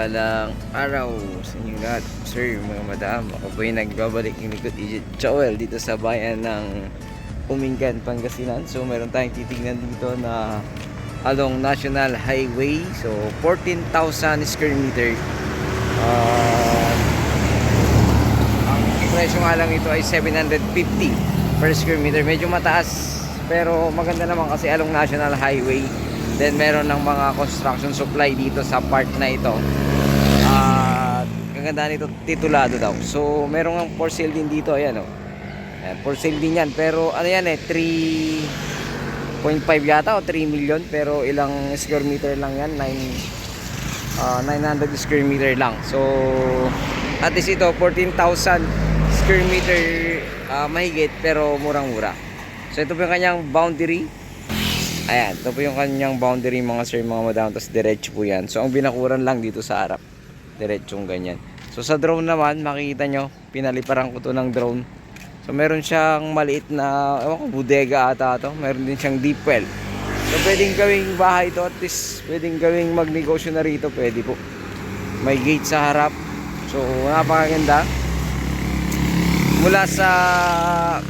Mapagpalang araw sa inyo lahat, sir, mga madam. Ako po yung nagbabalik ng likod Egypt Joel dito sa bayan ng Umingan, Pangasinan. So meron tayong titignan dito na along National Highway. So 14,000 square meter. Ang presyo nga lang ito ay 750 per square meter. Medyo mataas pero maganda naman kasi along National Highway. Then meron ng mga construction supply dito sa part na ito. Kaganda nito, titulado daw. So meron ng for sale din dito, ayan oh. Ayan, for sale din yan. Pero ano yan eh, 3.5 yata o 3 million. Pero ilang square meter lang yan, 900 square meter lang. So at least ito 14,000 square meter mahigit, pero murang-mura. So ito po yung kanyang boundary. Ayan, ito po yung kanyang boundary mga sir, mga madam. Tapos diretso po yan. So ang binakuran lang dito sa harap, diretsong ganyan. So sa drone naman, makikita nyo, pinaliparan ko to ng drone. So meron siyang maliit na, ewan ko, bodega ata to. Meron din siyang deep well. So pwedeng gawing bahay to, at least pwedeng gawing magnegosyo na rito, pwede po. May gate sa harap. So napakaganda. Mula sa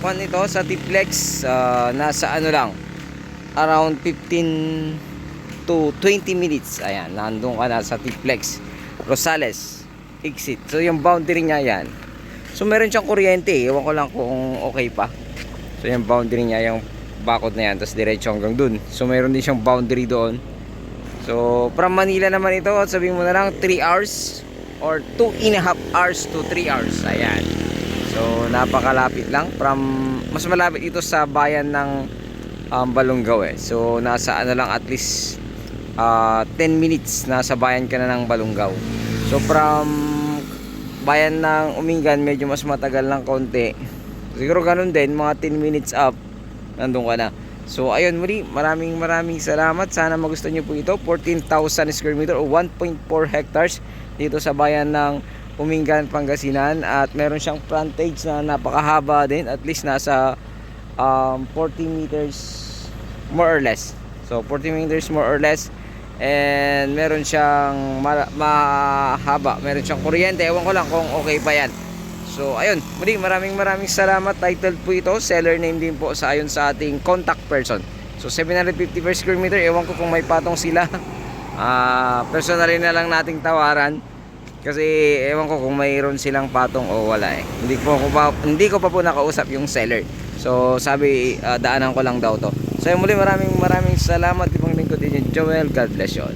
kwan ito, sa Tiplex, nasa ano lang, around 15 to 20 minutes. Ayan, nandun ka na sa Tiplex Rosales exit. So yung boundary niya yan. So meron siyang kuryente, ewan ko lang kung okay pa. So yung boundary niya, yung bakod na yan, tapos diretso hanggang dun. So meron din siyang boundary doon. So from Manila naman ito, sabihin mo na lang 3 hours or 2.5 hours to 3 hours. Ayan. So napakalapit lang. Mas malapit ito sa bayan ng Balungaw eh. So nasa ano lang, at least 10 minutes nasa bayan ka na ng Balungaw. So from bayan ng Umingan, medyo mas matagal ng konti. Siguro ganun din, mga 10 minutes up, nandun ka na. So ayun, muli, maraming salamat. Sana magustuhan nyo po ito. 14,000 square meter o 1.4 hectares dito sa bayan ng Umingan, Pangasinan. At meron siyang frontage na napakahaba din, at least nasa 40 meters more or less. So 40 meters more or less. And meron siyang mahaba, meron siyang kuryente. Ewan ko lang kung okay pa yan. So ayun, muli, maraming salamat. Title po ito, seller name din po sa ayon sa ating contact person. So 750 per square meter. Ewan ko kung may patong sila. Personally na lang nating tawaran, kasi ewan ko kung mayroon silang patong o wala eh. Hindi ko pa po nakausap yung seller. So sabi, daanan ko lang daw to. So muli, maraming salamat. Ibang lingkod din yung Joel. God bless you all.